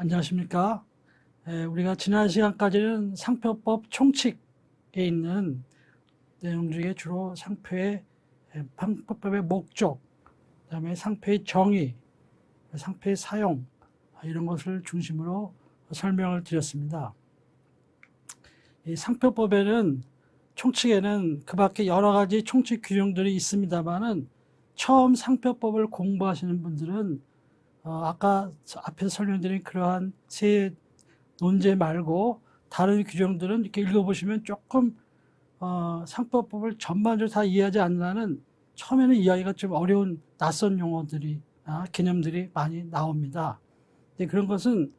안녕하십니까. 우리가 지난 시간까지는 상표법 총칙에 있는 내용 중에 주로 상표의 상표법의 목적, 그다음에 상표의 정의, 상표의 사용 이런 것을 중심으로 설명을 드렸습니다. 이 상표법에는 총칙에는 그 밖에 여러 가지 총칙 규정들이 있습니다만은 처음 상표법을 공부하시는 분들은 아까 앞에서 설명드린 그러한 세 논제 말고 다른 규정들은 이렇게 읽어보시면 조금 상표법을 전반적으로 다 이해하지 않는 처음에는 이해하기가 좀 어려운 낯선 용어들이 개념들이 많이 나옵니다. 근데 그런 것은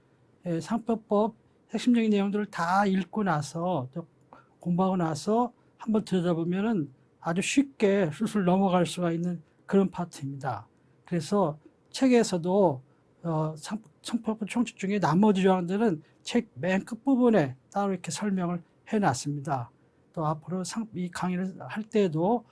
상표법 핵심적인 내용들을 다 읽고 나서 공부하고 나서 한번 들여다보면은 아주 쉽게 술술 넘어갈 수가 있는 그런 파트입니다. 그래서 책에서도 상표법 총칙 중에 나머지 조항들은 책 맨 끝부분에 따로 이렇게 설명을 해놨습니다. 또 앞으로 이 강의를 할 때도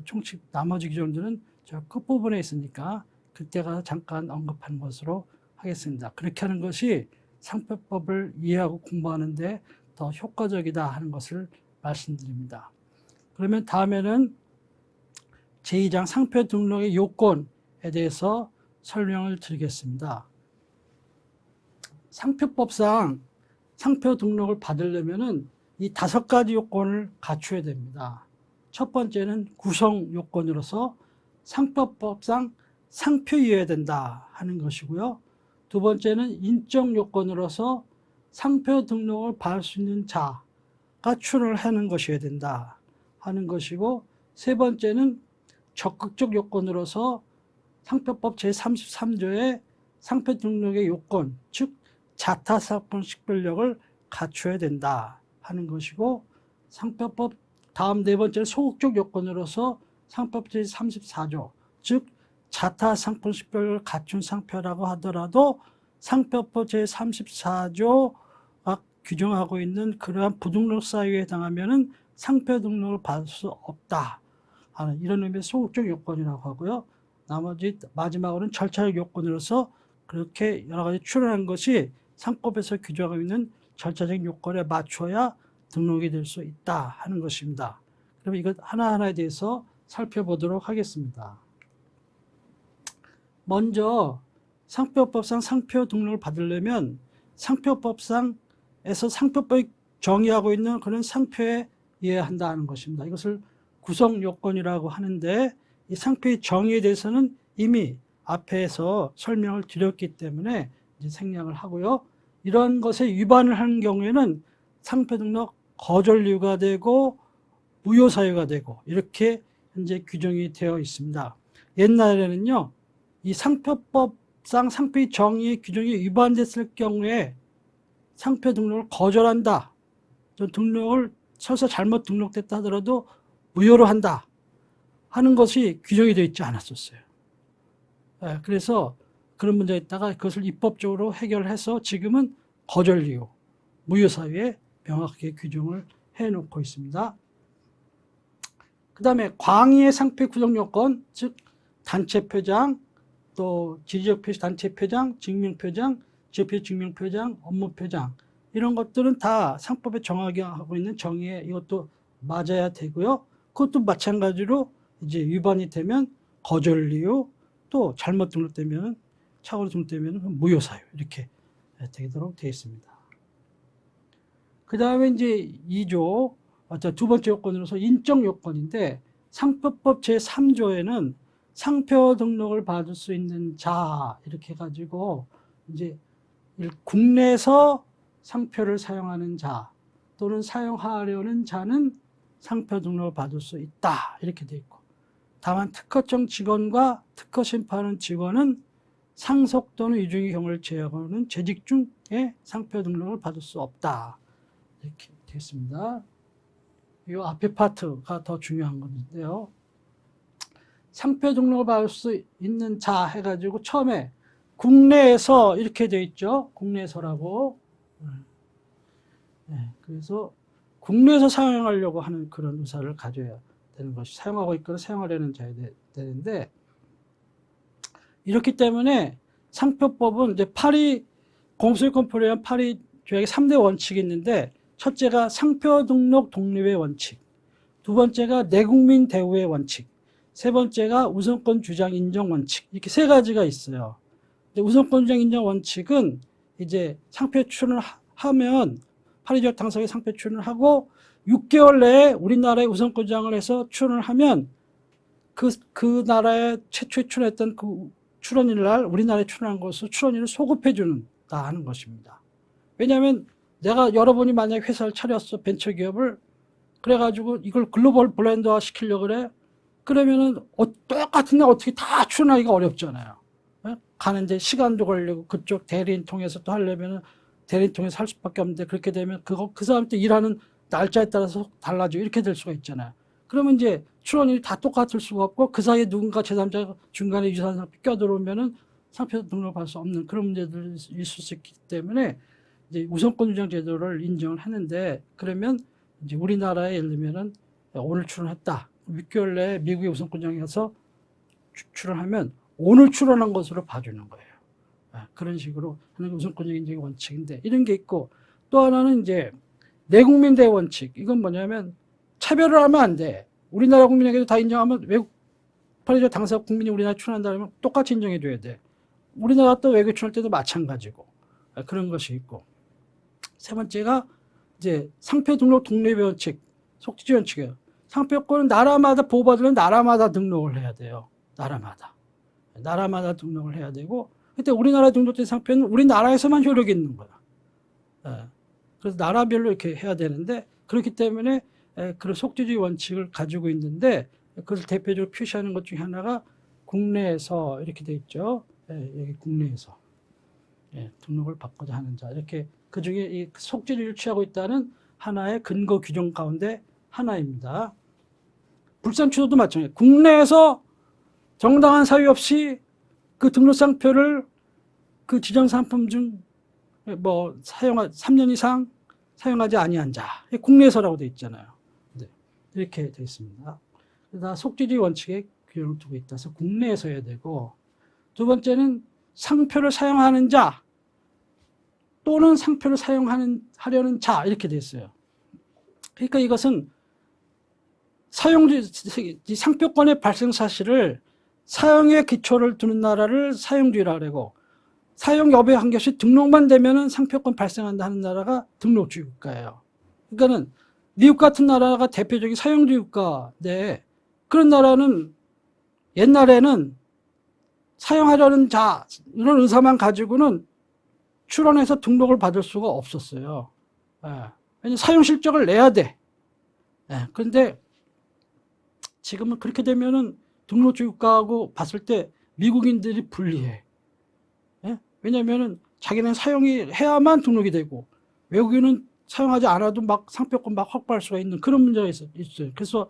총칙 나머지 규정들은 저 끝부분에 있으니까 그때가 잠깐 언급하는 것으로 하겠습니다. 그렇게 하는 것이 상표법을 이해하고 공부하는데 더 효과적이다 하는 것을 말씀드립니다. 그러면 다음에는 제2장 상표 등록의 요건에 대해서 설명을 드리겠습니다. 상표법상 상표 등록을 받으려면은 이 5가지 요건을 갖춰야 됩니다. 첫 번째는 구성 요건으로서 상표법상 상표이어야 된다 하는 것이고요. 두 번째는 인적 요건으로서 상표 등록을 받을 수 있는 자가 출원하는 것이어야 된다 하는 것이고, 세 번째는 적극적 요건으로서 상표법 제33조의 상표 등록의 요건, 즉 자타사건 식별력을 갖춰야 된다 하는 것이고, 상표법 다음 네 번째는 소극적 요건으로서 상표법 제34조, 즉 자타상권 식별력을 갖춘 상표라고 하더라도 상표법 제34조가 규정하고 있는 그러한 부등록 사유에 해당하면은 상표 등록을 받을 수 없다 하는 이런 의미의 소극적 요건이라고 하고요. 나머지 마지막으로는 절차적 요건으로서 그렇게 여러 가지 출연한 것이 상법에서 규정하고 있는 절차적 요건에 맞춰야 등록이 될 수 있다 하는 것입니다. 그럼 이것 하나하나에 대해서 살펴보도록 하겠습니다. 먼저 상표법상 상표 등록을 받으려면 상표법상에서 상표법이 정의하고 있는 그런 상표에 이해한다 하는 것입니다. 이것을 구성 요건이라고 하는데, 이 상표의 정의에 대해서는 이미 앞에서 설명을 드렸기 때문에 이제 생략을 하고요. 이런 것에 위반을 하는 경우에는 상표 등록 거절 이유가 되고 무효 사유가 되고 이렇게 현재 규정이 되어 있습니다. 옛날에는요, 이 상표법상 상표의 정의 규정이 위반됐을 경우에 상표 등록을 거절한다, 등록을 설사 잘못 등록됐다 하더라도 무효로 한다 하는 것이 규정이 되어 있지 않았었어요. 그래서 그런 문제가 있다가 그것을 입법적으로 해결해서 지금은 거절 이유, 무효 사유에 명확하게 규정을 해놓고 있습니다. 그 다음에 광의의 상표 구성 요건, 즉 단체 표장, 또 지리적 표시 단체 표장, 증명 표장, 지역표 증명 표장, 업무 표장, 이런 것들은 다 상법에 정하게 하고 있는 정의에 이것도 맞아야 되고요. 그것도 마찬가지로 이제 위반이 되면 거절 이유, 또 잘못 등록되면 착오로 등록되면 무효 사유 이렇게 되도록 되어 있습니다. 그 다음에 이제 2조 두 번째 요건으로서 인적 요건인데, 상표법 제3조에는 상표 등록을 받을 수 있는 자 이렇게 해가지고 이제 국내에서 상표를 사용하는 자 또는 사용하려는 자는 상표 등록을 받을 수 있다 이렇게 돼 있고, 다만 특허청 직원과 특허 심판하는 직원은 상속 또는 이중의 경우를 제외하고는 재직 중에 상표 등록을 받을 수 없다 이렇게 되어 있습니다. 이 앞에 파트가 더 중요한 건데요. 상표 등록을 받을 수 있는 자 해가지고 처음에 국내에서 이렇게 되어 있죠. 국내에서라고. 그래서 국내에서 사용하려고 하는 그런 의사를 가져야 되는 것이, 사용하고 있거나 사용하려는 자야 되는데, 이렇기 때문에 상표법은 이제 8위 공소유권법에 파리 조약의 3대 원칙이 있는데, 첫째가 상표 등록 독립의 원칙, 두 번째가 내국민 대우의 원칙, 세 번째가 우선권 주장 인정 원칙, 이렇게 세 가지가 있어요. 우선권 주장 인정 원칙은 이제 상표 출원을 하면 파리 조약 당사국에 상표 출원을 하고 6개월 내에 우리나라에 우선권 주장을 해서 출원을 하면 그 나라에 최초에 출원했던 그 출원일 날 우리나라에 출원한 것으로 출원일을 소급해 준다 하는 것입니다. 왜냐하면 내가 여러분이 만약에 회사를 차렸어, 벤처기업을. 그래가지고 이걸 글로벌 브랜드화 시키려고 그래. 그러면은 똑같은 데 어떻게 다 출원하기가 어렵잖아요. 가는데 시간도 걸리고 그쪽 대리인 통해서 또 하려면은 대리인 통해서 할 수밖에 없는데, 그렇게 되면 그 사람 또 일하는 날짜에 따라서 달라지고 이렇게 될 수가 있잖아요. 그러면 이제 출원일이 다 똑같을 수가 없고, 그 사이에 누군가 제3자가 중간에 유사한 상표 껴들어오면은 상표 등록할 수 없는 그런 문제들이 있을 수 있기 때문에 이제 우선권 주장 제도를 인정을 하는데, 그러면 이제 우리나라에 예를 들면은 오늘 출원했다. 6개월 내에 미국의 우선권 주장에서 출원하면 오늘 출원한 것으로 봐주는 거예요. 그런 식으로 하는 게 우선권적 인정의 원칙인데, 이런 게 있고, 또 하나는 이제 내국민 대우 원칙. 이건 뭐냐면 차별을 하면 안 돼. 우리나라 국민에게도 다 인정하면 외국 파리조약 당사국 국민이 우리나라에 출원한다 그러면 똑같이 인정해 줘야 돼. 우리나라 또 외국에 출원할 때도 마찬가지고. 그런 것이 있고, 세 번째가 이제 상표 등록 독립의 원칙, 속지지 원칙이에요. 상표권은 나라마다 보호받으려면 나라마다 등록을 해야 돼요. 나라마다 등록을 해야 되고, 그때 우리나라에 등록된 상표는 우리나라에서만 효력이 있는 거야. 그래서 나라별로 이렇게 해야 되는데, 그렇기 때문에 그런 속지주의 원칙을 가지고 있는데, 그것을 대표적으로 표시하는 것 중에 하나가 국내에서 이렇게 돼 있죠. 여기 국내에서 등록을 받고자 하는 자, 이렇게 그 중에 이 속지주의를 취하고 있다는 하나의 근거 규정 가운데 하나입니다. 불산추도도 마찬가지예요. 국내에서 정당한 사유 없이 그 등록 상표를 그 지정 상품 중 3년 이상 사용하지 아니한 자, 국내에서라고 되어 있잖아요. 네, 이렇게 되어 있습니다. 그래서 속지주의 원칙에 규정을 두고 있다. 그래서 국내에서 해야 되고, 두 번째는 상표를 사용하는 자 또는 상표를 하려는 자, 이렇게 되어 있어요. 그러니까 이것은 상표권의 발생 사실을 사용에 기초를 두는 나라를 사용주의라고 그러고, 사용 여부에 관계없이 등록만 되면은 상표권 발생한다 하는 나라가 등록주의 국가예요. 그러니까는 미국 같은 나라가 대표적인 사용주의 국가인데, 그런 나라는 옛날에는 사용하려는 자, 이런 의사만 가지고는 출원해서 등록을 받을 수가 없었어요. 왜냐하면 사용 실적을 내야 돼. 그런데 지금은 그렇게 되면은 등록주의 국가하고 봤을 때 미국인들이 불리해. 왜냐면은 자기는 사용해야만 등록이 되고, 외국인은 사용하지 않아도 막 상표권 막 확보할 수가 있는 그런 문제가 있어요. 그래서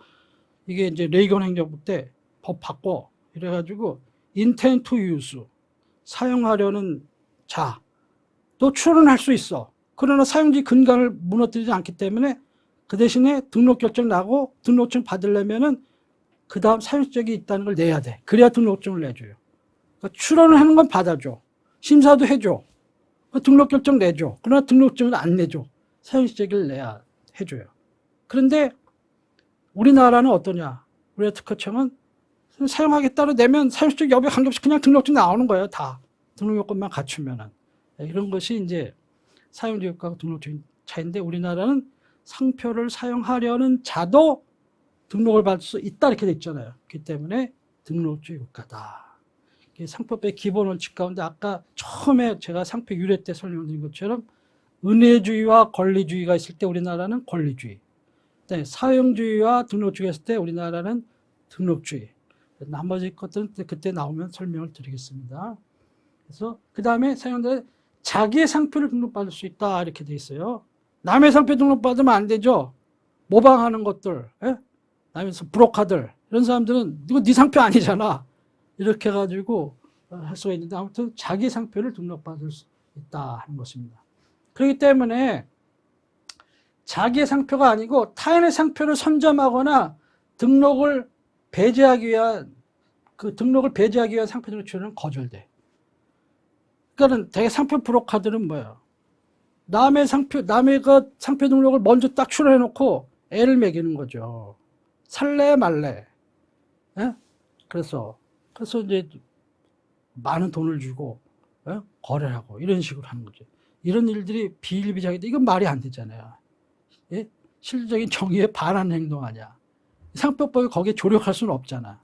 이게 이제 레이건 행정부 때 법 바꿔. 이래가지고 intent to use, 사용하려는 자, 또 출원할 수 있어. 그러나 사용지 근간을 무너뜨리지 않기 때문에 그 대신에 등록 결정 나고 등록증 받으려면은 그 다음 사용적이 있다는 걸 내야 돼. 그래야 등록증을 내줘요. 그러니까 출원을 하는 건 받아줘. 심사도 해줘. 등록 결정 내줘. 그러나 등록증은 안 내줘. 사용시적을 내야 해줘요. 그런데 우리나라는 어떠냐? 우리나라 특허청은 사용하겠다고 내면 사용시적 여부에 관계없이 그냥 등록증 나오는 거예요. 다. 등록 요건만 갖추면은. 이런 것이 이제 사용주의 국가하고 등록주의 차이인데, 우리나라는 상표를 사용하려는 자도 등록을 받을 수 있다 이렇게 돼 있잖아요. 그렇기 때문에 등록주의 국가다. 상표법의 기본 원칙 가운데 아까 처음에 제가 상표 유래 때 설명드린 것처럼 은혜주의와 권리주의가 있을 때 우리나라는 권리주의, 사용주의와 등록주의가 있을 때 우리나라는 등록주의. 나머지 것들은 그때 나오면 설명을 드리겠습니다. 그래서 그 다음에 사용자는 자기의 상표를 등록받을 수 있다 이렇게 돼 있어요. 남의 상표 등록받으면 안 되죠. 모방하는 것들, 남의 브로커들, 이런 사람들은 이거 네 상표 아니잖아. 이렇게 해가지고 할 수가 있는데, 아무튼 자기 상표를 등록받을 수 있다 하는 것입니다. 그렇기 때문에 자기의 상표가 아니고 타인의 상표를 선점하거나 등록을 배제하기 위한 상표 등록 출원은 거절돼. 그러니까는 대개 상표 브로커들은 뭐예요? 남의 상표 등록을 먼저 딱 출원해놓고 애를 먹이는 거죠. 살래 말래. 예? 그래서 이제 많은 돈을 주고 거래를 하고 이런 식으로 하는 거죠. 이런 일들이 비일비재하게 이건 말이 안 되잖아요. 예? 실질적인 정의에 반하는 행동 아니야. 상표법이 거기에 조력할 수는 없잖아.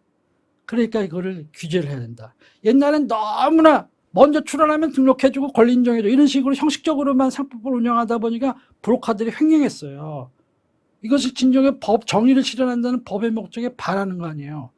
그러니까 이거를 규제를 해야 된다. 옛날엔 너무나 먼저 출원하면 등록해주고 권리 인정해줘 이런 식으로 형식적으로만 상표법을 운영하다 보니까 브로커들이 횡령했어요. 이것이 진정의 법 정의를 실현한다는 법의 목적에 반하는 거 아니에요.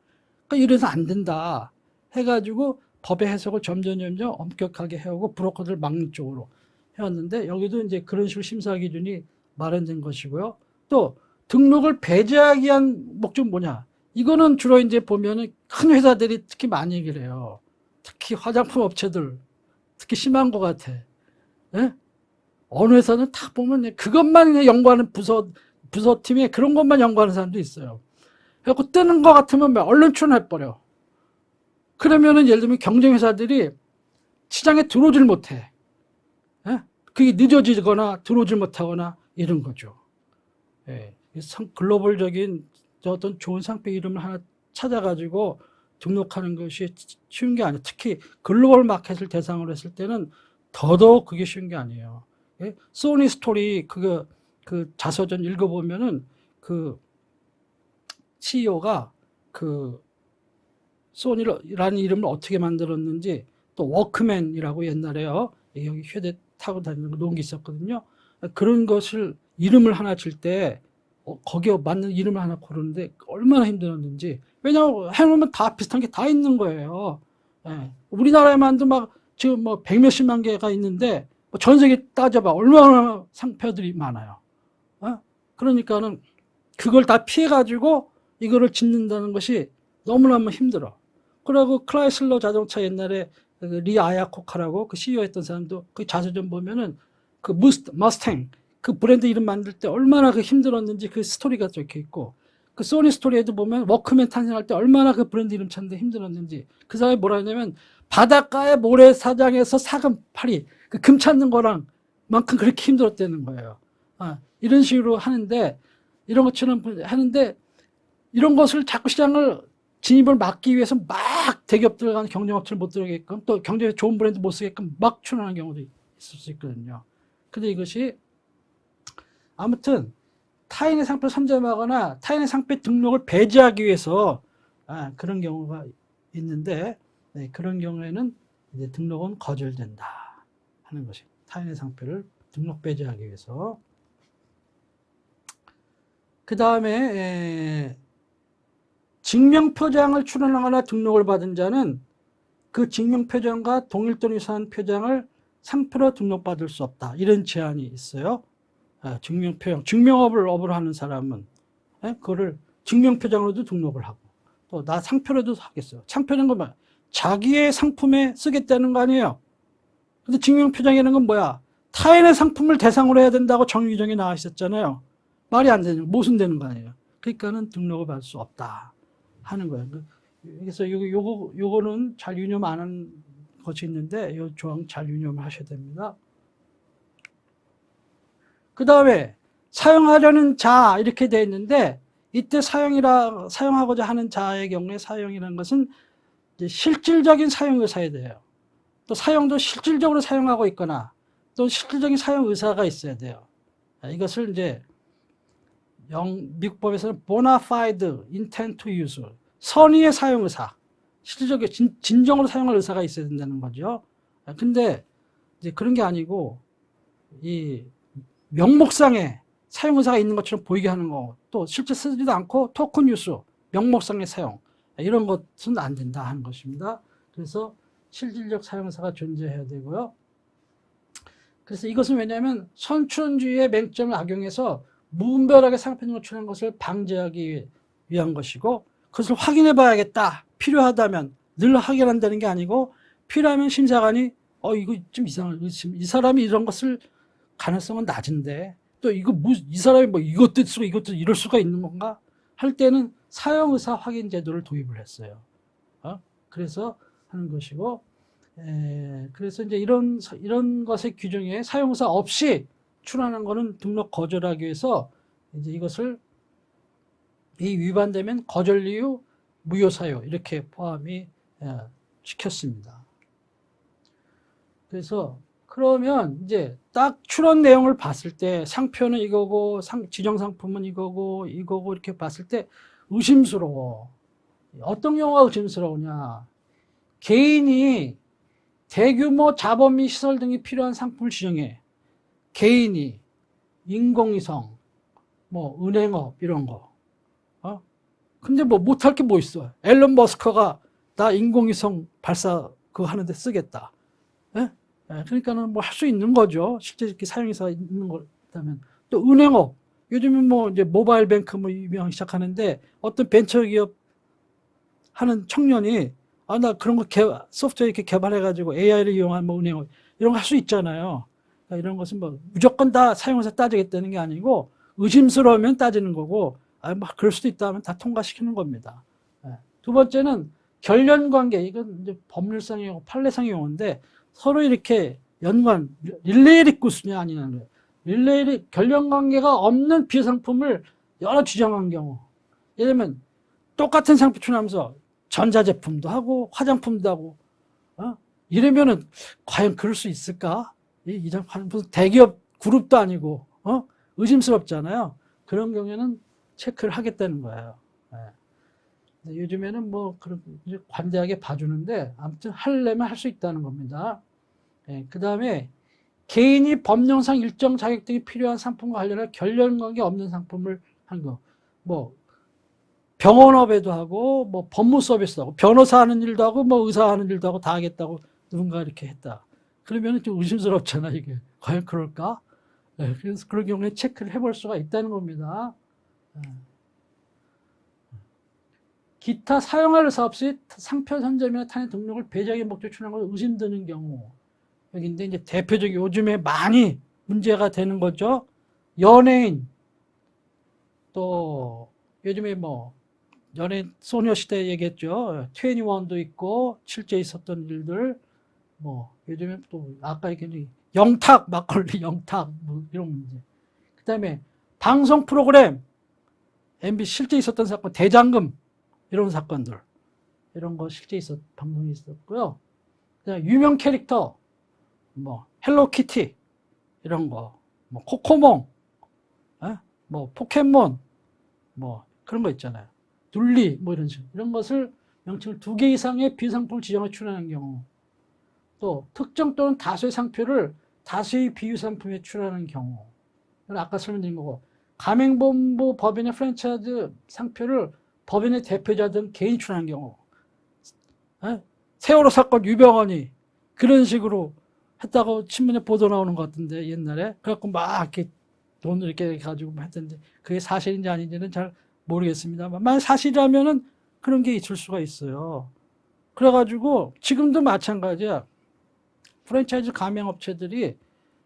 그러니까 이래서 안 된다 해가지고 법의 해석을 점점 엄격하게 해오고 브로커들 막는 쪽으로 해왔는데 여기도 이제 그런 식으로 심사 기준이 마련된 것이고요. 또 등록을 배제하기 위한 목적은 뭐냐? 이거는 주로 이제 보면은 큰 회사들이 특히 많이 얘기를 해요. 특히 화장품 업체들 특히 심한 것 같아. 예? 어느 회사는 다 보면 그것만 연구하는 부서팀에 그런 것만 연구하는 사람도 있어요. 그래갖고 뜨는 것 같으면 얼른 출원해버려. 그러면은 예를 들면 경쟁회사들이 시장에 들어오질 못해. 예? 그게 늦어지거나 들어오질 못하거나 이런 거죠. 예. 글로벌적인 어떤 좋은 상표 이름을 하나 찾아가지고 등록하는 것이 쉬운 게 아니에요. 특히 글로벌 마켓을 대상으로 했을 때는 더더욱 그게 쉬운 게 아니에요. 예? 소니 스토리 그 자서전 읽어보면은 그 CEO가 그 소니라는 이름을 어떻게 만들었는지 또 워크맨이라고 옛날에요. 여기 휴대 타고 다니는 농기 있었거든요. 그런 것을 이름을 하나 줄 때 거기에 맞는 이름을 하나 고르는데 얼마나 힘들었는지. 왜냐하면 해놓으면 다 비슷한 게 다 있는 거예요. 예. 우리나라에만도 막 지금 뭐 100몇십만 개가 있는데 전 세계 따져봐 얼마나 상표들이 많아요. 그러니까는 그걸 다 피해가지고 이거를 짓는다는 것이 너무너무 힘들어. 그리고 클라이슬러 자동차 옛날에 리 아야코카라고 그 CEO 했던 사람도 그 자서전 보면은 그 머스탱 그 브랜드 이름 만들 때 얼마나 그 힘들었는지 그 스토리가 적혀 있고 그 소니 스토리에도 보면 워크맨 탄생할 때 얼마나 그 브랜드 이름 찾는데 힘들었는지 그 사람이 뭐라 하냐면 바닷가의 모래사장에서 사금 파리 그 금 찾는 거랑 만큼 그렇게 힘들었다는 거예요. 이런 식으로 하는데 이런 것처럼 하는데 이런 것을 자꾸 시장을 진입을 막기 위해서 막 대기업들 간 경쟁업체를 못 들어가게끔 또 경쟁에 좋은 브랜드 못 쓰게끔 막 출원하는 경우도 있을 수 있거든요. 근데 이것이 아무튼 타인의 상표를 선점하거나 타인의 상표 등록을 배제하기 위해서 그런 경우가 있는데 그런 경우에는 이제 등록은 거절된다 하는 것이 타인의 상표를 등록 배제하기 위해서. 그 다음에 증명표장을 출원하거나 등록을 받은 자는 그 증명표장과 동일 또는 유사한 표장을 상표로 등록받을 수 없다. 이런 제한이 있어요. 증명표장, 증명업을 하는 사람은 그거를 증명표장으로도 등록을 하고 또 나 상표로도 하겠어요. 상표는 건 뭐야? 자기의 상품에 쓰겠다는 거 아니에요. 근데 증명표장이라는 건 뭐야? 타인의 상품을 대상으로 해야 된다고 정규정에 나와 있었잖아요. 말이 안 되는, 모순되는 거 아니에요. 그러니까는 등록을 받을 수 없다 하는 거예요. 그래서 요거는 잘 유념 안 한 것이 있는데 요 조항 잘 유념을 하셔야 됩니다. 그 다음에 사용하려는 자 이렇게 되어 있는데 이때 사용하고자 하는 자의 경우에 사용이라는 것은 이제 실질적인 사용 의사에 돼요. 또 사용도 실질적으로 사용하고 있거나 또 실질적인 사용 의사가 있어야 돼요. 이것을 이제 미국법에서는 bona fide intent to use, 선의의 사용 의사, 실질적으로 진정으로 사용할 의사가 있어야 된다는 거죠. 근데 이제 그런 게 아니고 이 명목상에 사용 의사가 있는 것처럼 보이게 하는 거, 또 실제 쓰지도 않고 토큰 유스, 명목상의 사용 이런 것은 안 된다 하는 것입니다. 그래서 실질적 사용 의사가 존재해야 되고요. 그래서 이것은 왜냐하면 선출원주의의 맹점을 악용해서 무분별하게 상표 노출하는 것을 방지하기 위한 것이고 그것을 확인해 봐야겠다. 필요하다면 늘 확인한다는 게 아니고 필요하면 심사관이 이거 좀 이상하네. 이 사람이 이런 것을 가능성은 낮은데 또 이 사람이 뭐 이것도 쓰고 이것도 이럴 수가 있는 건가 할 때는 사용의사 확인 제도를 도입을 했어요. 그래서 하는 것이고 그래서 이제 이런 것의 규정에 사용사 없이 출하는 거는 등록 거절하기 위해서 이제 이것을 위반되면 거절 이유 무효 사유 이렇게 포함이 시켰습니다. 그래서 그러면 이제 딱 출원 내용을 봤을 때 상표는 이거고 지정 상품은 이거고 이렇게 봤을 때 의심스러워. 어떤 경우가 의심스러우냐? 개인이 대규모 자본 및 시설 등이 필요한 상품을 지정해. 개인이 인공위성, 뭐 은행업 이런 거. 근데 뭐 못할 게 뭐 있어? 앨런 머스크가 나 인공위성 발사 그거 하는데 쓰겠다. 예? 그러니까는 뭐 할 수 있는 거죠. 실제 이렇게 사용해서 있는 거라면. 또 은행업. 요즘은 뭐 이제 모바일 뱅크 뭐 유명하기 시작하는데 어떤 벤처 기업 하는 청년이 나 그런 거 소프트웨어 이렇게 개발해가지고 AI를 이용한 뭐 은행업 이런 거 할 수 있잖아요. 그러니까 이런 것은 뭐 무조건 다 사용해서 따지겠다는 게 아니고 의심스러우면 따지는 거고 뭐 그럴 수도 있다면 다 통과시키는 겁니다. 두 번째는 결연 관계. 이건 이제 법률상의 용어, 판례상의 용어인데 서로 이렇게 연관, 릴레이리 구수냐 아니냐는 거예요. 릴레이리 결연 관계가 없는 비상품을 여러 지정한 경우. 예를 들면 똑같은 상품 출하면서 전자제품도 하고 화장품도 하고 이러면은 과연 그럴 수 있을까? 무슨 대기업 그룹도 아니고 의심스럽잖아요. 그런 경우에는 체크를 하겠다는 거예요. 요즘에는 뭐 그런 관대하게 봐주는데 아무튼 하려면 할 수 있다는 겁니다. 그 다음에 개인이 법령상 일정 자격 등이 필요한 상품과 관련해 결연관계 없는 상품을 한 거. 뭐 병원업에도 하고 뭐 법무 서비스도 하고 변호사 하는 일도 하고 뭐 의사 하는 일도 하고 다 하겠다고 누군가 이렇게 했다. 그러면 좀 의심스럽잖아 이게. 과연 그럴까? 그래서 그런 경우에 체크를 해볼 수가 있다는 겁니다. 기타 사용할 의사 없이 상표 선점이나 탄핵 등록을 배정의 목적으로 출하는 것을 의심드는 경우. 여기인데 이제 대표적인 요즘에 많이 문제가 되는 거죠. 연예인 또 요즘에 뭐 연예인 소녀시대 얘기했죠. 21도 있고 실제 있었던 일들 뭐 요즘에 또 아까 얘기한 영탁 막걸리 영탁 뭐 이런 문제. 그다음에 방송 프로그램 MBC 실제 있었던 사건 대장금 이런 사건들 이런 거 실제 방송이 있었고요. 그다음에 유명 캐릭터 뭐 헬로키티 이런 거, 뭐 코코몽, 뭐 포켓몬 뭐 그런 거 있잖아요. 둘리 뭐 이런 식으로 이런 것을 명칭을 2개 이상의 비상품을 지정해 출하는 경우, 또 특정 또는 다수의 상표를 다수의 비유 상품에 출하는 경우, 아까 설명드린 거고, 가맹본부 법인의 프랜차이즈 상표를 법인의 대표자 등 개인이 출하는 경우, 세월호 사건 유병헌이 그런 식으로 했다고 신문에 보도 나오는 것 같은데 옛날에 그래갖고 막 이렇게 돈을 이렇게 가지고 했던데 그게 사실인지 아닌지는 잘 모르겠습니다만 만약 사실이라면은 그런 게 있을 수가 있어요. 그래가지고 지금도 마찬가지야. 프랜차이즈 가맹업체들이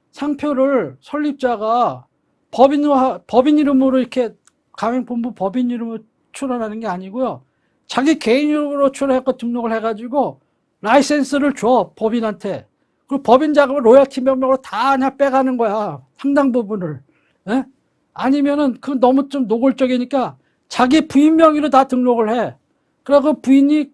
상표를 설립자가 법인 이름으로 이렇게 가맹본부 법인 이름으로 출원하는 게 아니고요. 자기 개인 이름으로 출원해서 등록을 해가지고 라이센스를 줘 법인한테. 그리고 법인 자금을 로열티 명목으로 다 그냥 빼가는 거야. 상당 부분을. 에? 아니면은 그 너무 좀 노골적이니까 자기 부인 명의로 다 등록을 해. 그러고 부인이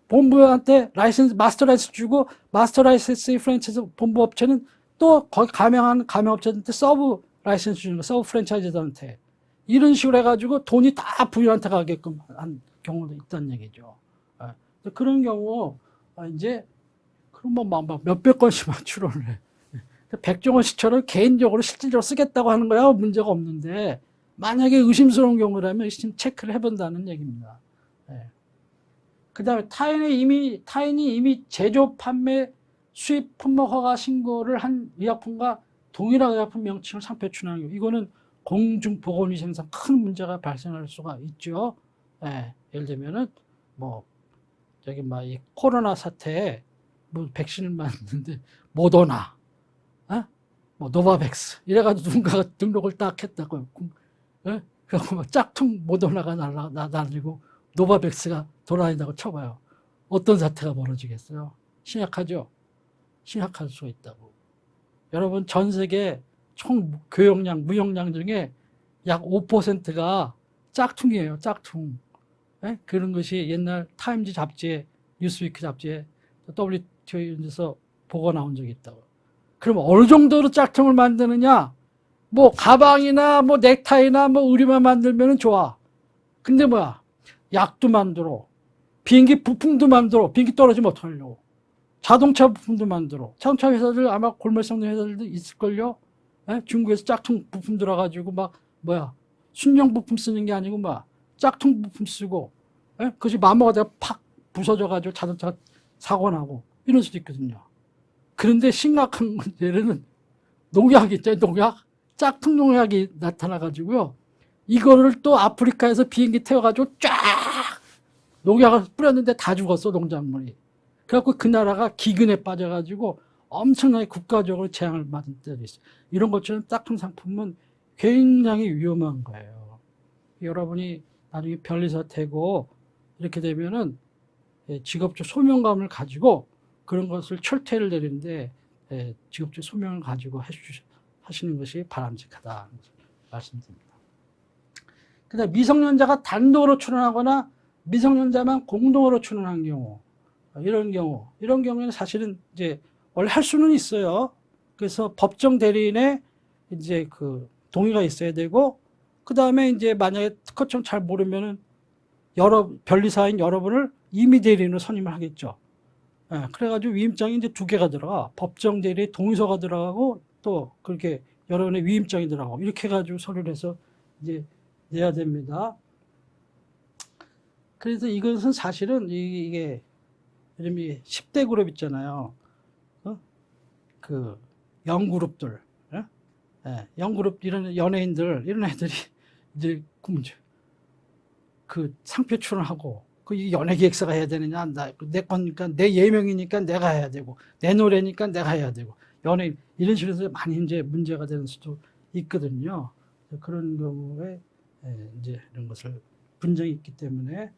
본부한테 라이센스, 마스터 라이센스 주고 마스터 라이센스 프랜차이즈 본부 업체는 또 거기 가맹한 가맹업체한테 서브 라이센스 주는 거, 서브 프랜차이즈들한테. 이런 식으로 해가지고 돈이 다 부인한테 가게끔 한 경우도 있다는 얘기죠. 그런 경우, 이제 그럼 뭐 막 몇백 건씩만 출원을 해. 백종원 씨처럼 개인적으로 실질적으로 쓰겠다고 하는 거야 문제가 없는데 만약에 의심스러운 경우라면 의심 체크를 해본다는 얘기입니다. 그 다음에 타인이 이미 제조, 판매, 수입 품목 허가 신고를 한 의약품과 동일한 의약품 명칭을 상표에 출하는 경우, 이거는 공중보건위생상 큰 문제가 발생할 수가 있죠. 예를 들면은 뭐 저기 막 이 코로나 사태에 뭐 백신을 만드는데 모더나, 뭐 노바백스 이래가지고 누군가가 등록을 딱 했다고. 그래서 막 짝퉁 모더나가 날리고 노바백스가 돌아다닌다고 쳐봐요. 어떤 사태가 벌어지겠어요? 심각하죠. 심각할 수가 있다고. 여러분, 전 세계 총 교역량, 무역량 중에 약 5%가 짝퉁이에요. 짝퉁. 예? 그런 것이 옛날 타임즈 잡지에, 뉴스위크 잡지에 WTO에서 보고 나온 적이 있다고. 그럼 어느 정도로 짝퉁을 만드느냐? 뭐 가방이나 뭐 넥타이나 뭐 의류만 만들면 좋아. 근데 뭐야? 약도 만들어. 비행기 부품도 만들어. 비행기 떨어지면 어떡하려고. 자동차 부품도 만들어. 자동차 회사들 아마 골몰상도 회사들도 있을걸요? 예? 중국에서 짝퉁 부품 들어가지고 막 뭐야? 순정 부품 쓰는 게 아니고 막 짝퉁 부품 쓰고, 예? 그것이 마모가 팍 부서져가지고 자동차 사고 나고 이럴 수도 있거든요. 그런데 심각한 문제는 농약 있잖아요. 농약. 짝퉁 농약이 나타나가지고요. 이거를 또 아프리카에서 비행기 태워가지고 쫙 농약을 뿌렸는데 다 죽었어, 농작물이. 그래갖고 그 나라가 기근에 빠져가지고 엄청나게 국가적으로 재앙을 받은 때도 있어요. 이런 것처럼 짝퉁 상품은 굉장히 위험한 거예요. 여러분이 나중에 변리사 되고 이렇게 되면은 직업적 소명감을 가지고 그런 것을 철퇴를 내리는데 직업적 소명을 가지고 하시는 것이 바람직하다 말씀드립니다. 그다음 미성년자가 단독으로 출원하거나 미성년자만 공동으로 출원한 경우, 이런 경우에는 사실은 이제 원래 할 수는 있어요. 그래서 법정 대리인의 이제 그 동의가 있어야 되고, 그 다음에 이제 만약에 특허청 잘 모르면은 변리사인 여러분을 임의 대리인으로 선임을 하겠죠. 예, 그래가지고 위임장이 이제 2개가 들어가. 법정 대리 동의서가 들어가고 또 그렇게 여러분의 위임장이 들어가고 이렇게 해가지고 서류를 해서 이제 내야 됩니다. 그래서 이것은 사실은 이게 이름이 10대 그룹 있잖아요. 그 영그룹들, 예, 영그룹 이런 연예인들 이런 애들이 이제 그 상표 출원하고 그 연예기획사가 해야 되느냐, 내 거니까 내 예명이니까 내가 해야 되고 내 노래니까 내가 해야 되고 연예인 이런 식으로 해서 많이 이제 문제가 되는 수도 있거든요. 그런 경우에 이제 이런 것을 분쟁이 있기 때문에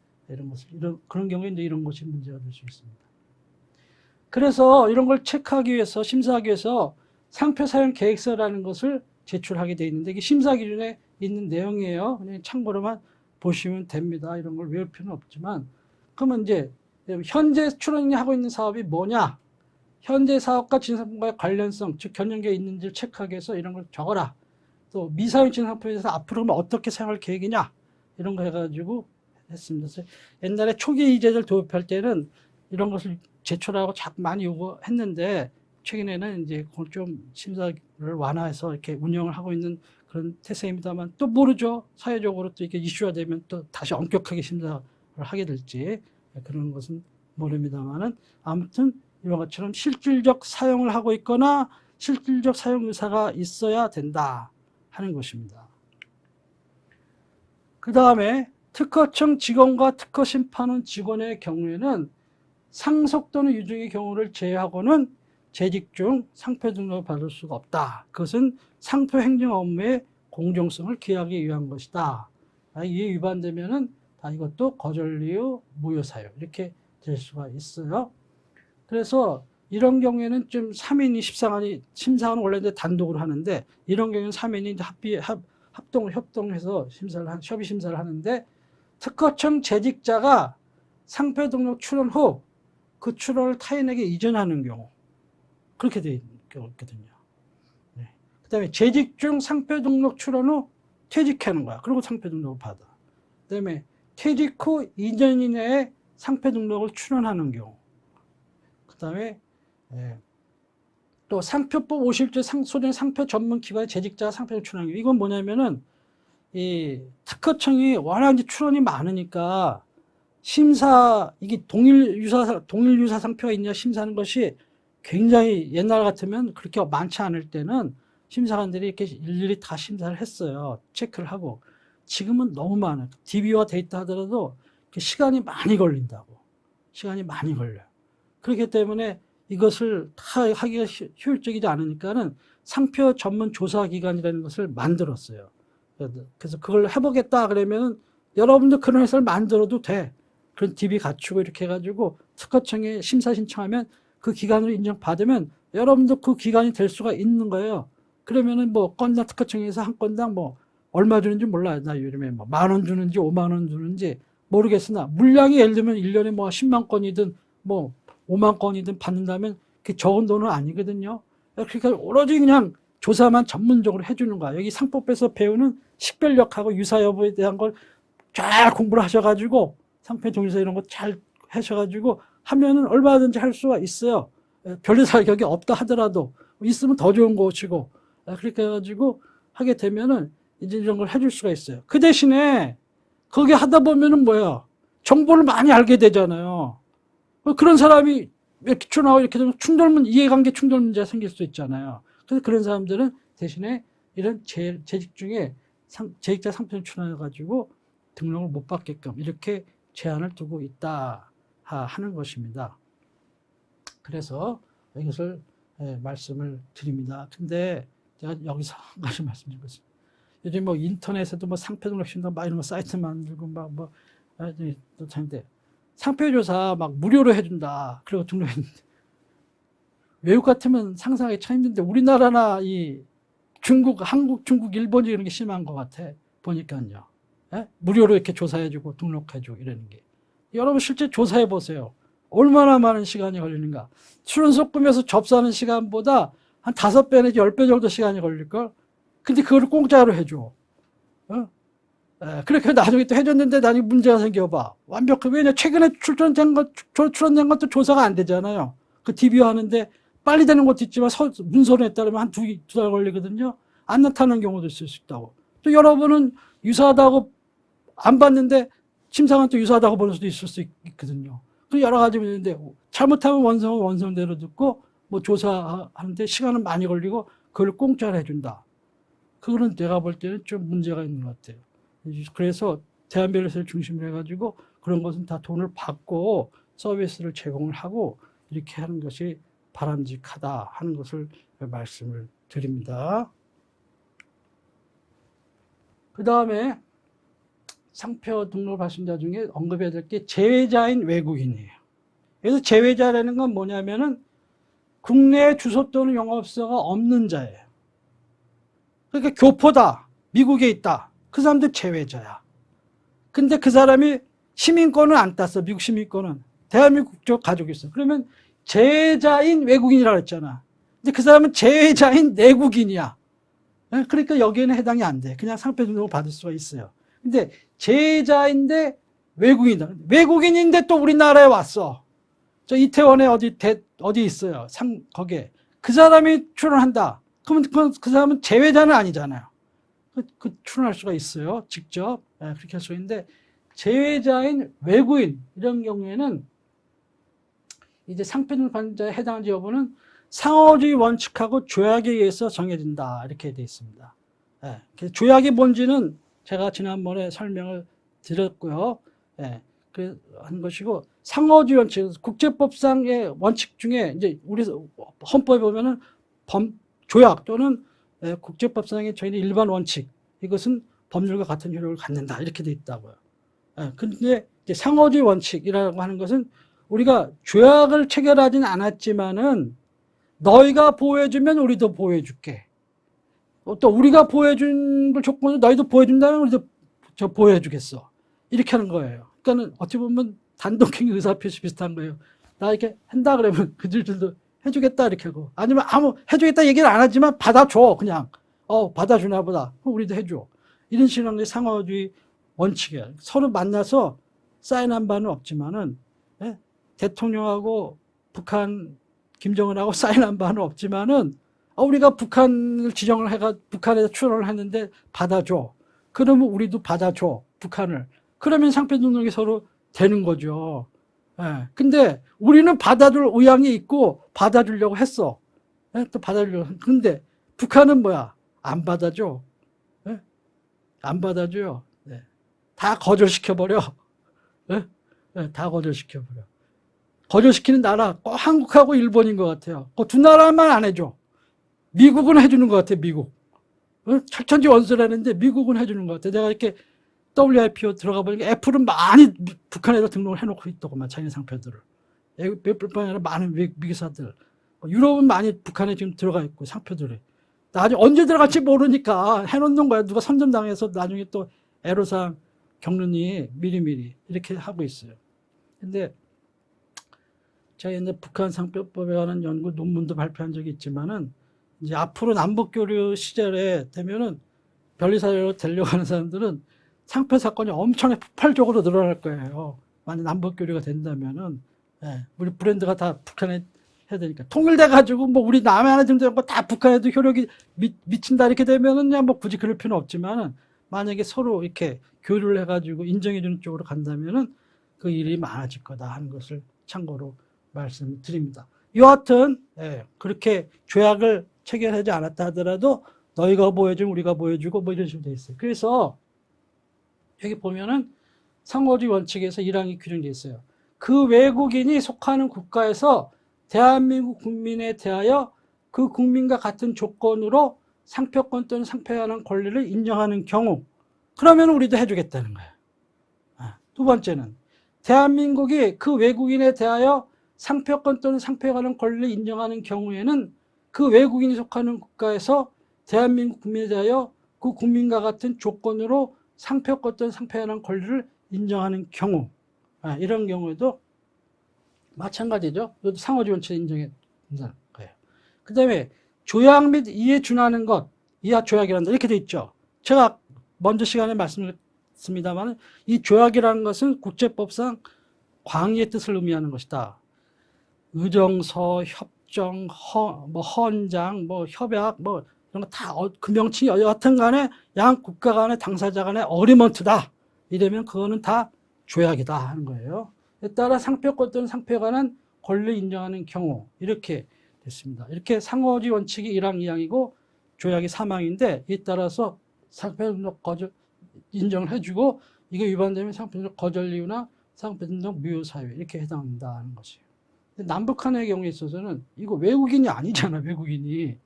그런 경우에 이제 이런 것이 문제가 될 수 있습니다. 그래서 이런 걸 체크하기 위해서, 심사하기 위해서 상표 사용 계획서라는 것을 제출하게 되어 있는데, 이게 심사 기준에 있는 내용이에요. 그냥 참고로만 보시면 됩니다. 이런 걸 외울 필요는 없지만, 그러면 이제 현재 출원하고 있는 사업이 뭐냐? 현재 사업과 진상품과의 관련성, 즉 견연계에 있는지를 체크하기 위해서 이런 걸 적어라. 또 미사용 진상품에 대해서 앞으로 어떻게 사용할 계획이냐? 이런 거 해가지고 했습니다. 그래서 옛날에 초기 이재들 도입할 때는 이런 것을 제출하고 자꾸 많이 요구했는데, 최근에는 이제 그걸 좀 심사를 완화해서 이렇게 운영을 하고 있는 그런 태세입니다만, 또 모르죠. 사회적으로 또 이렇게 이슈화 되면 또 다시 엄격하게 심사를 하게 될지, 그런 것은 모릅니다만은, 아무튼 이런 것처럼 실질적 사용을 하고 있거나 실질적 사용 의사가 있어야 된다 하는 것입니다. 그 다음에 특허청 직원과 특허 심판원 직원의 경우에는 상속 또는 유증의 경우를 제외하고는 재직 중 상표 등록을 받을 수가 없다. 그것은 상표 행정 업무의 공정성을 기하기 위한 것이다. 이에 위반되면은 이것도 거절리유 무효 사유 이렇게 될 수가 있어요. 그래서 이런 경우에는 좀 3인이 심사는 원래 이제 단독으로 하는데, 이런 경우에는 3인이 협동해서 협의 심사를 하는데, 특허청 재직자가 상표 등록 출원 후 그 출원을 타인에게 이전하는 경우, 그렇게 되어 있는 경우 있거든요. 네. 그 다음에 재직 중 상표 등록 출원 후 퇴직하는 거야. 그리고 상표 등록을 받아. 그 다음에 퇴직 후 2년 이내에 상표 등록을 출원하는 경우. 그 다음에 또 상표법 51조 소정 상표 전문 기관의 재직자가 상표를 출원하는 경우. 이건 뭐냐면은 이 특허청이 워낙 이제 출원이 많으니까 이게 동일 유사 상표가 있냐 심사하는 것이 굉장히, 옛날 같으면 그렇게 많지 않을 때는 심사관들이 이렇게 일일이 다 심사를 했어요. 체크를 하고. 지금은 너무 많아요. DB와 데이터 하더라도 시간이 많이 걸린다고. 시간이 많이 걸려요. 그렇기 때문에 이것을 다 하기가 효율적이지 않으니까는 상표 전문 조사기관이라는 것을 만들었어요. 그래서 그걸 해보겠다 그러면 여러분도 그런 회사를 만들어도 돼. 그런 DB 갖추고 이렇게 해가지고 특허청에 심사 신청하면 그 기관으로 인정받으면 여러분도 그 기간이 될 수가 있는 거예요. 그러면은 뭐 건당 특허청에서 한 건당 뭐 얼마 주는지 몰라요. 나 요즘에 뭐 10,000원 주는지 50,000원 주는지 모르겠으나 물량이 예를 들면 1년에 뭐 10만 건이든 뭐 5만 건이든 받는다면 그 적은 돈은 아니거든요. 그러니까 오로지 그냥 조사만 전문적으로 해주는 거야. 여기 상법에서 배우는 식별력하고 유사 여부에 대한 걸 잘 공부를 하셔가지고 상표 동의서 이런 거 잘 하셔가지고 하면은 얼마든지 할 수가 있어요. 별로 자격이 없다 하더라도 있으면 더 좋은 것이고 그렇게 해가지고 하게 되면은 이제 이런 걸 해줄 수가 있어요. 그 대신에 거기 하다 보면은 뭐야 정보를 많이 알게 되잖아요. 그런 사람이 이렇게 출나고 이렇게 되면 충돌문 이해관계 충돌 문제가 생길 수 있잖아요. 그래서 그런 사람들은 대신에 이런 재직 중에 재직자 상표를 출원해가지고 등록을 못 받게끔 이렇게 제한을 두고 있다 하는 것입니다. 그래서 이것을 말씀을 드립니다. 근데 제가 여기서 한 가지 말씀드리겠습니다. 요즘 뭐 인터넷에도 뭐 상표 등록신다 막 이런 거 사이트 만들고 막 뭐 또 하는데 상표조사 막 무료로 해준다. 그리고 등록했는데 외국 같으면 상상하기 참 힘든데 우리나라나 이 중국, 한국, 중국, 일본이 이런 게 심한 것 같아. 보니까요. 예? 무료로 이렇게 조사해주고 등록해주고 이러는 게. 여러분 실제 조사해 보세요. 얼마나 많은 시간이 걸리는가. 출연소 꾸며서 접수하는 시간보다 한 5배 내지 10배 정도 시간이 걸릴걸. 근데 그걸 공짜로 해줘. 어? 예, 그렇게 나중에 또 해줬는데 나중에 문제가 생겨봐. 완벽하게. 왜냐 최근에 출연된 것도 조사가 안 되잖아요. 그 DBO 하는데 빨리 되는 것도 있지만 문서에 따르면 한 두 달 걸리거든요. 안 나타나는 경우도 있을 수 있다고. 또 여러분은 유사하다고 안 봤는데 심사관 또 유사하다고 보는 수도 있을 수 있거든요. 그 여러 가지 있는데 잘못하면 원성은 원성대로 듣고 뭐 조사하는데 시간은 많이 걸리고 그걸 공짜로 해준다. 그거는 내가 볼 때는 좀 문제가 있는 것 같아요. 그래서 대한변리사를 중심으로 해가지고 그런 것은 다 돈을 받고 서비스를 제공을 하고 이렇게 하는 것이 바람직하다 하는 것을 말씀을 드립니다. 그 다음에 상표 등록을 하신 자 중에 언급해야 될 게 제외자인 외국인이에요. 그래서 제외자라는 건 뭐냐면은 국내에 주소 또는 영업소가 없는 자예요. 그러니까 교포다, 미국에 있다. 그 사람들 제외자야. 근데 그 사람이 시민권을 안 땄어. 미국 시민권은. 대한민국 국적 가지고 있어. 그러면 제외자인 외국인이라고 했잖아. 근데 그 사람은 제외자인 내국인이야. 그러니까 여기에는 해당이 안 돼. 그냥 상표 등록을 받을 수가 있어요. 근데 제외자인데 외국인이다. 외국인인데 또 우리나라에 왔어. 저 이태원에 어디 있어요. 거기에. 그 사람이 출연한다. 그러면 그 사람은 제외자는 아니잖아요. 출연할 수가 있어요. 직접. 그렇게 할 수 있는데, 제외자인 외국인, 이런 경우에는 이제 상표등록 받는 자에 해당하는지 여부는 상호주의 원칙하고 조약에 의해서 정해진다. 이렇게 되어 있습니다. 조약이 뭔지는 제가 지난번에 설명을 드렸고요. 한 것이고, 상호주의 원칙, 국제법상의 원칙 중에 이제 우리 헌법에 보면은 조약 또는 국제법상의 저희는 일반 원칙, 이것은 법률과 같은 효력을 갖는다. 이렇게 되어 있다고요. 근데 이제 상호주의 원칙이라고 하는 것은 우리가 조약을 체결하지는 않았지만은 너희가 보호해주면 우리도 보호해줄게. 또 우리가 보호해준 걸 조건으로 너희도 보호해준다면 우리도 보호해주겠어. 이렇게 하는 거예요. 그러니까는 어떻게 보면 단독행위 의사표시 비슷한 거예요. 나 이렇게 한다 그러면 그들도 해주겠다 이렇게 하고, 아니면 해주겠다 얘기를 안 하지만 받아줘. 그냥 받아주나 보다. 그럼 우리도 해줘. 이런 식으로 하는 게 상호주의 원칙이에요. 서로 만나서 사인한 바는 없지만은 대통령하고 북한 김정은하고 사인한 바는 없지만은 우리가 북한을 지정을 해가 북한에서 출연을 했는데 받아줘. 그러면 우리도 받아줘. 북한을. 그러면 상표 등록이 서로 되는 거죠. 근데 우리는 받아줄 의향이 있고 받아주려고 했어. 또 받아주려고. 근데 북한은 뭐야? 안 받아줘. 안 받아줘요. 다 거절시켜버려. 다 거절시켜버려. 거절시키는 나라 꼭 한국하고 일본인 것 같아요. 그 두 나라만 안 해줘. 미국은 해주는 것 같아. 미국. 철천지 원수라는데 미국은 해주는 것 같아. 내가 이렇게 WIPO 들어가 보니까 애플은 많이 북한에다 등록을 해놓고 있더구만. 자기 상표들을. 몇뿐만 아니라 많은 미기사들. 유럽은 많이 북한에 지금 들어가 있고 상표들이 나중에 언제 들어갈지 모르니까 해놓는 거야. 누가 선점당해서 나중에 또 애로사항 겪느니 미리미리 이렇게 하고 있어요. 근데 제가 옛날 북한 상표법에 관한 연구 논문도 발표한 적이 있지만은 이제 앞으로 남북교류 시절에 되면은 변리사회로 되려고 하는 사람들은 상표 사건이 엄청나게 폭발적으로 늘어날 거예요. 만약 남북교류가 된다면은, 예, 우리 브랜드가 다 북한에 해야 되니까. 통일돼가지고 뭐 우리 남해 하나 정도 다 북한에도 효력이 미친다 이렇게 되면은 그냥 뭐 굳이 그럴 필요는 없지만은 만약에 서로 이렇게 교류를 해가지고 인정해주는 쪽으로 간다면은 그 일이 많아질 거다 하는 것을 참고로 말씀드립니다. 여하튼, 예, 그렇게 조약을 체결하지 않았다 하더라도 너희가 보여주면 우리가 보여주고 뭐 이런 식으로 돼 있어요. 그래서 여기 보면은 상호주의 원칙에서 1항이 규정되어 있어요. 그 외국인이 속하는 국가에서 대한민국 국민에 대하여 그 국민과 같은 조건으로 상표권 또는 상표에 관한 권리를 인정하는 경우, 그러면 우리도 해주겠다는 거예요. 두 번째는 대한민국이 그 외국인에 대하여 상표권 또는 상표에 관한 권리를 인정하는 경우에는 그 외국인이 속하는 국가에서 대한민국 국민에 대하여 그 국민과 같은 조건으로 상표권 또는 상표에 관한 권리를 인정하는 경우, 이런 경우에도 마찬가지죠. 이것도 상호주의 원칙에 인정해 준다는 거예요. 그 다음에 조약 및 이에 준하는 것, 이하 조약이란다 이렇게 돼 있죠. 제가 먼저 시간에 말씀드렸습니다만 이 조약이라는 것은 국제법상 광의의 뜻을 의미하는 것이다. 의정서, 협정, 헌장, 협약, 이런 거 다 그 명칭이 여하튼 간에 양 국가 간의 당사자 간의 어리먼트다. 이러면 그거는 다 조약이다 하는 거예요. 따라 상표권 또는 상표에 관한 권리를 인정하는 경우 이렇게 됐습니다. 이렇게 상호주의 원칙이 1항, 2항이고 조약이 3항인데 이에 따라서 상표등록 거절 인정을 해주고 이게 위반되면 상표등록 거절 이유나 상표등록 무효 사유 이렇게 해당한다 하는 것이에요. 남북한의 경우에 있어서는 이거 외국인이 아니잖아. 외국인이.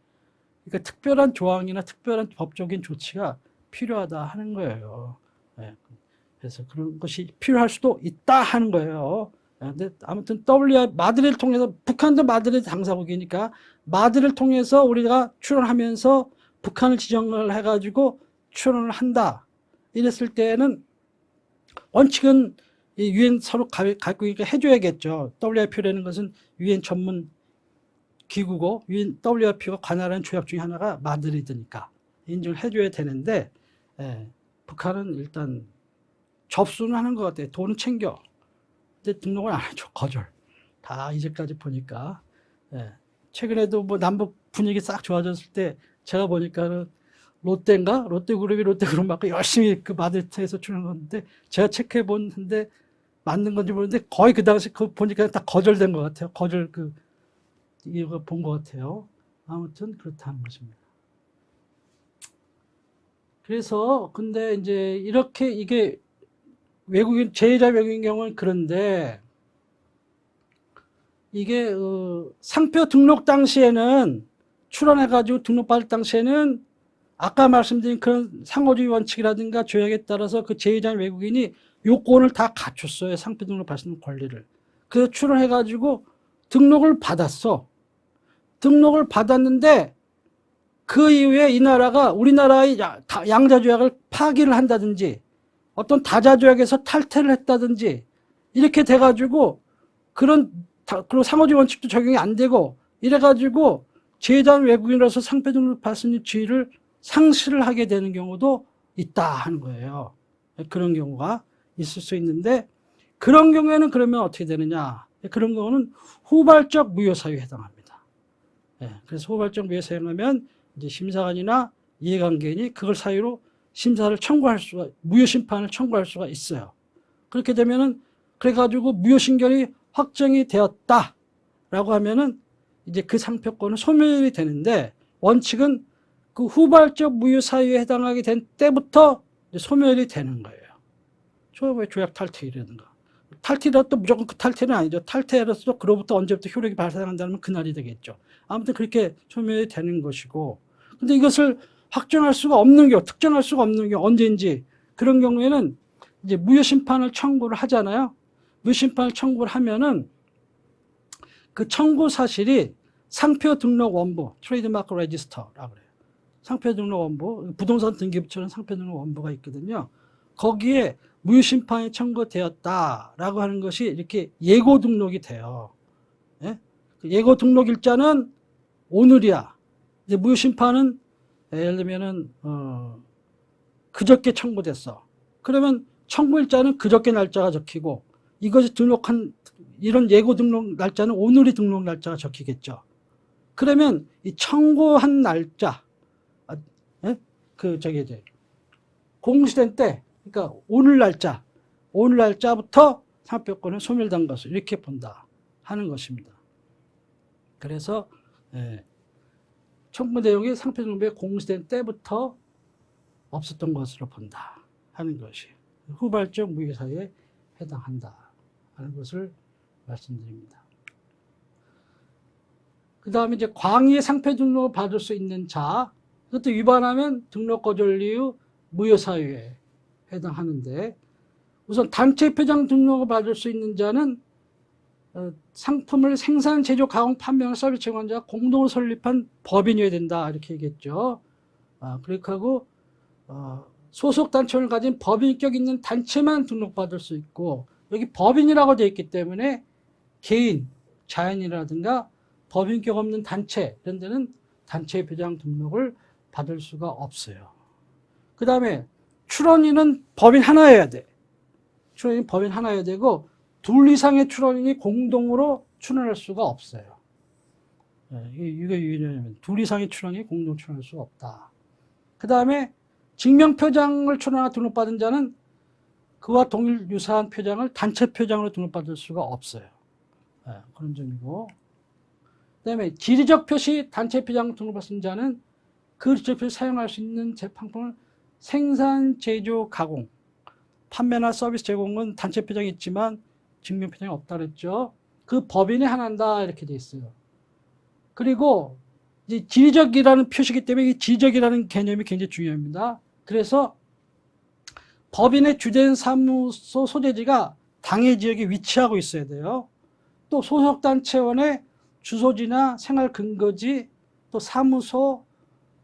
그러니까 특별한 조항이나 특별한 법적인 조치가 필요하다 하는 거예요. 네. 그래서 그런 것이 필요할 수도 있다 하는 거예요. 근데 아무튼 WR 마드리드를 통해서 북한도 마드리드 당사국이니까 마드리드를 통해서 우리가 출원하면서 북한을 지정을 해가지고 출원을 한다. 이랬을 때는 원칙은 유엔 서로 갖고 있으니까 해줘야겠죠. WIPO라는 것은 유엔 전문 기구고 유엔 WIPO가 관할하는 조약 중에 하나가 마드리드니까 인정을 해줘야 되는데 북한은 일단 접수는 하는 것 같아요. 돈은 챙겨. 근데 등록을 안 해줘. 거절. 다 이제까지 보니까. 최근에도 뭐 남북 분위기 싹 좋아졌을 때 제가 보니까는 롯데인가? 롯데그룹이 롯데그룹 맞고 열심히 그 마드리드에서 주는 건데 제가 체크해 보는데 맞는 건지 모르는데 거의 그 당시 그 보니까 다 거절된 것 같아요. 거절 이거 본 것 같아요. 아무튼 그렇다는 것입니다. 그래서 근데 이제 이렇게 이게 외국인 제의자 외국인 경우는 그런데 이게 상표 등록 당시에는 출원해가지고 등록받을 당시에는 아까 말씀드린 그런 상호주의 원칙이라든가 조약에 따라서 그 제의자 외국인이 요건을 다 갖췄어요. 상표 등록 받을 수 있는 권리를. 그래서 출원해가지고 등록을 받았어. 등록을 받았는데 그 이후에 이 나라가 우리나라의 양자조약을 파기를 한다든지 어떤 다자조약에서 탈퇴를 했다든지 이렇게 돼가지고 그리고 상호주의 원칙도 적용이 안 되고 이래가지고 제의자 외국인으로서 상표 등록 받을 수 있는 지위를 상실을 하게 되는 경우도 있다 하는 거예요. 그런 경우가 있을 수 있는데 그런 경우에는 그러면 어떻게 되느냐. 그런 경우는 후발적 무효사유에 해당합니다. 그래서 후발적 무효사유에 하면 이제 심사관이나 이해관계인이 그걸 사유로 심사를 청구할 수가, 무효심판을 청구할 수가 있어요. 그렇게 되면은, 그래가지고 무효심결이 확정이 되었다라고 하면은 이제 그 상표권은 소멸이 되는데 원칙은 그 후발적 무효사유에 해당하게 된 때부터 소멸이 되는 거예요. 초과의 조약 탈퇴라든가. 탈퇴라도 무조건 그 탈퇴는 아니죠. 탈퇴라도 그로부터 언제부터 효력이 발생한다면 그날이 되겠죠. 아무튼 그렇게 소멸이 되는 것이고. 근데 이것을 확정할 수가 없는 경우, 특정할 수가 없는 경우, 언제인지 그런 경우에는 이제 무효심판을 청구를 하잖아요. 무효심판을 청구를 하면은 그 청구 사실이 상표 등록 원부, 트레이드마크 레지스터라고 그래요. 상표 등록 원부, 부동산 등기부처는 상표 등록 원부가 있거든요. 거기에 무효심판이 청구되었다라고 하는 것이 이렇게 예고 등록이 돼요. 예? 예고 등록 일자는 오늘이야. 이제 무효심판은 예를 들면은 그저께 청구됐어. 그러면 청구일자는 그저께 날짜가 적히고 이것이 등록한 이런 예고 등록 날짜는 오늘이 등록 날짜가 적히겠죠. 그러면 이 청구한 날짜, 예? 이제 공시된 때, 그러니까 오늘 날짜부터 상표권을 소멸된 것을 이렇게 본다 하는 것입니다. 그래서 청구 내용이 상표등록부에 공시된 때부터 없었던 것으로 본다 하는 것이 후발적 무효사유에 해당한다 하는 것을 말씀드립니다. 그 다음에 이제 광의의 상표 등록을 받을 수 있는 자, 그것도 위반하면 등록 거절 이유 무효사유에 해당하는데, 우선 단체 표장 등록을 받을 수 있는 자는 상품을 생산, 제조, 가공, 판매하는 서비스 제공자가 공동으로 설립한 법인이어야 된다 이렇게 얘기했죠. 그렇게 하고 소속 단체를 가진 법인격 있는 단체만 등록받을 수 있고, 여기 법인이라고 되어 있기 때문에 개인, 자연이라든가 법인격 없는 단체 이런 데는 단체 표장 등록을 받을 수가 없어요. 그 다음에 출원인은 법인 하나여야 돼. 출원인 법인 하나여야 되고 둘 이상의 출원인이 공동으로 출원할 수가 없어요. 이게 유의냐면 둘 이상의 출원인이 공동 출원할 수가 없다. 그 다음에 증명표장을 출원하나 등록받은 자는 그와 동일 유사한 표장을 단체 표장으로 등록받을 수가 없어요. 그런 점이고, 그 다음에 지리적 표시 단체 표장 등록받은 자는 그 지리적 표시 사용할 수 있는 제품을 생산, 제조, 가공, 판매나 서비스 제공은 단체 표장이 있지만 증명 표장이 없다 그랬죠. 그 법인이 하나다 이렇게 돼 있어요. 그리고 이제 지리적이라는 표시이기 때문에 이 지리적이라는 개념이 굉장히 중요합니다. 그래서 법인의 주된 사무소 소재지가 당해 지역에 위치하고 있어야 돼요. 또 소속단체원의 주소지나 생활 근거지, 또 사무소,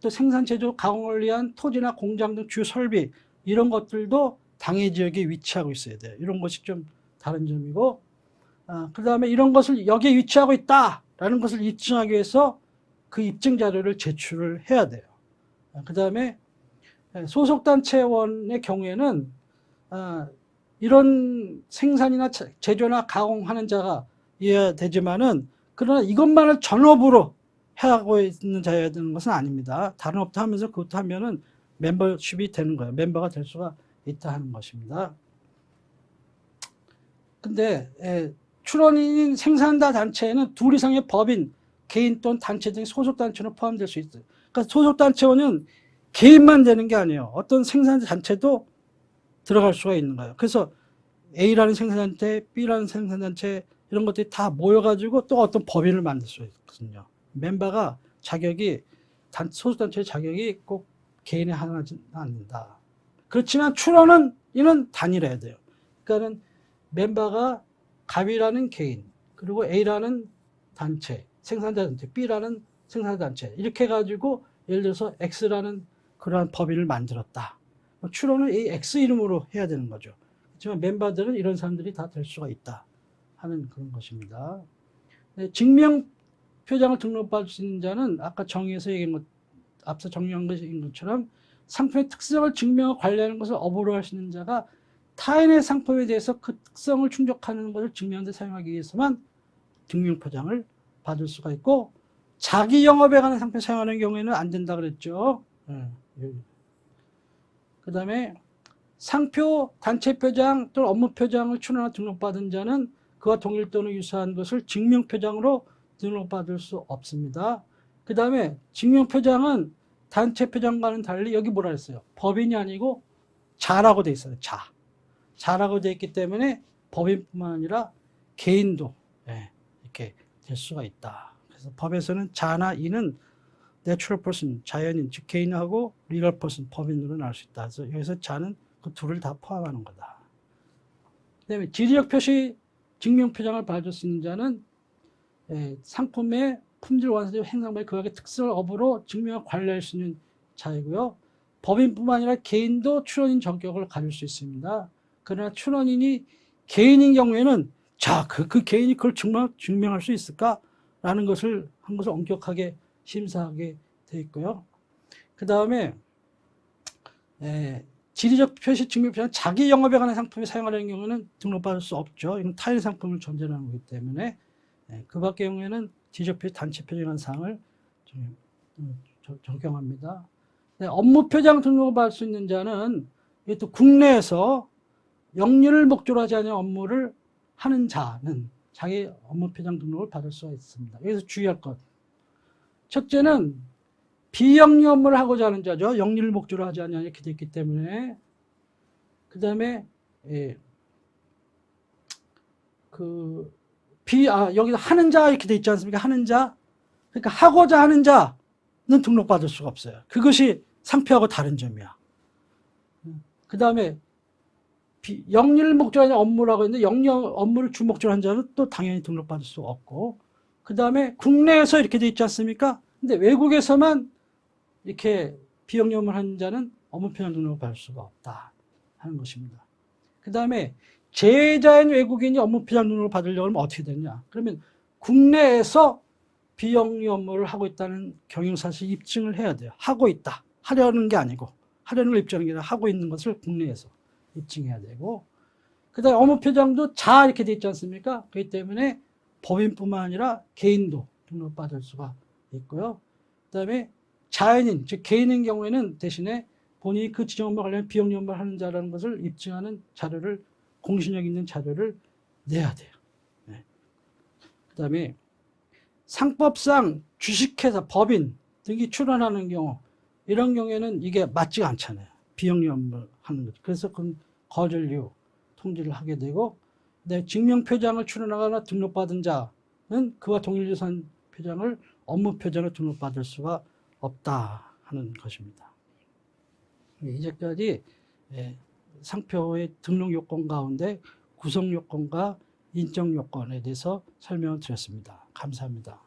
또 생산, 제조, 가공을 위한 토지나 공장 등 주요 설비 이런 것들도 당해 지역에 위치하고 있어야 돼요. 이런 것이 좀 다른 점이고, 그 다음에 이런 것을 여기에 위치하고 있다라는 것을 입증하기 위해서 그 입증 자료를 제출을 해야 돼요. 그 다음에 소속단체원의 경우에는 이런 생산이나 제조나 가공하는 자가 이해야 되지만은, 그러나 이것만을 전업으로 하고 있는 자여야 되는 것은 아닙니다. 다른 업도 하면서 그것도 하면은 멤버십이 되는 거예요. 멤버가 될 수가 있다 하는 것입니다. 근데 출원인 생산자 단체에는 둘 이상의 법인, 개인 또는 단체 등 소속단체로 포함될 수 있어요. 그러니까 소속단체원은 개인만 되는 게 아니에요. 어떤 생산자 단체도 들어갈 수가 있는 거예요. 그래서 A라는 생산단체, B라는 생산단체 이런 것들이 다 모여가지고 또 어떤 법인을 만들 수 있거든요. 멤버가 자격이 소속단체의 자격이 꼭 개인에 하나지는 않는다. 그렇지만 출원은 이는 단일해야 돼요. 그러니까는 멤버가 갑이라는 개인, 그리고 A라는 단체, 생산자 단체, B라는 생산자 단체 이렇게 해가지고 예를 들어서 X라는 그러한 법인을 만들었다. 출원을 이 X 이름으로 해야 되는 거죠. 하지만 멤버들은 이런 사람들이 다 될 수가 있다 하는 그런 것입니다. 증명표장을 등록받을 수 있는 자는 아까 정의에서 얘기한 것, 앞서 정리한 것처럼 상품의 특성을 증명하고 관리하는 것을 업으로 할 수 있는 자가 타인의 상품에 대해서 그 특성을 충족하는 것을 증명하는 데 사용하기 위해서만 증명표장을 받을 수가 있고, 자기 영업에 관한 상품 사용하는 경우에는 안 된다 그랬죠. 그 다음에 상표, 단체표장 또는 업무표장을 출원하나 등록받은 자는 그와 동일 또는 유사한 것을 증명표장으로 등록받을 수 없습니다. 그 다음에 증명표장은 단체표장과는 달리 여기 뭐라 했어요? 법인이 아니고 자라고 돼 있어요. 자라고 돼 있기 때문에 법인뿐만 아니라 개인도 이렇게 될 수가 있다. 그래서 법에서는 자나 이는 natural person, 자연인, 즉 개인하고 legal person, 법인으로 나올 수 있다. 그래서 여기서 자는 그 둘을 다 포함하는 거다. 그 다음에 지리적 표시 증명표장을 받을 수 있는 자는 상품의 품질 완성적 행상방의 그학의 특성을 업으로 증명하고 관리할 수 있는 자이고요. 법인뿐만 아니라 개인도 출원인 전격을 가질 수 있습니다. 그러나 출원인이 개인인 경우에는 그 개인이 그걸 증명할 수 있을까라는 것을 한 것을 엄격하게 심사하게 돼 있고요. 그 다음에 지리적 표시 증명 표시는 자기 영업에 관한 상품을 사용하려는 경우는 등록받을 수 없죠. 이건 타인 상품을 전제로 하는 거기 때문에 그 밖의 경우에는 지리적 표시 단체 표시라는 사항을 적용합니다. 업무 표장 등록을 받을 수 있는 자는 또 국내에서 영리를 목적으로 하지 않은 업무를 하는 자는 자기 업무 표장 등록을 받을 수가 있습니다. 여기서 주의할 것. 첫째는 비영리 업무를 하고자 하는 자죠. 영리를 목적으로 하지 않냐 이렇게 되어 있기 때문에. 그 다음에 여기서 하는 자 이렇게 되어 있지 않습니까? 하는 자. 그러니까 하고자 하는 자는 등록받을 수가 없어요. 그것이 상표하고 다른 점이야. 그 다음에 영리를 목적으로 하는 업무라고 했는데 영리 업무를 주 목적으로 한 자는 또 당연히 등록받을 수 없고, 그 다음에 국내에서 이렇게 되어 있지 않습니까? 근데 외국에서만 이렇게 비영리 업무를 하는 자는 업무 표장 등록을 받을 수가 없다 하는 것입니다. 그 다음에 제자인 외국인이 업무 표장 등록을 받으려고 하면 어떻게 되느냐? 그러면 국내에서 비영리 업무를 하고 있다는 경영사실 입증을 해야 돼요. 하고 있다. 하려는 게 아니고, 하려는 걸 입증하는 게 아니라 하고 있는 것을 국내에서 입증해야 되고, 그 다음에 업무 표장도 자 이렇게 돼 있지 않습니까? 그렇기 때문에 법인뿐만 아니라 개인도 등록받을 수가 있고요. 그 다음에 자연인, 즉 개인인 경우에는 대신에 본인이 그 지정 업무와 관련 비영리 업무를 하는 자라는 것을 입증하는 자료를, 공신력 있는 자료를 내야 돼요. 네. 그 다음에 상법상 주식회사, 법인 등이 출원하는 경우, 이런 경우에는 이게 맞지가 않잖아요. 비영리 업무를 하는 거죠. 그래서 그건 거절류 통지를 하게 되고, 증명표장을 출원하거나 등록받은 자는 그와 동일유사한 표장을 업무 표장으로 등록받을 수가 없다 하는 것입니다. 이제까지 상표의 등록 요건 가운데 구성 요건과 인정 요건에 대해서 설명을 드렸습니다. 감사합니다.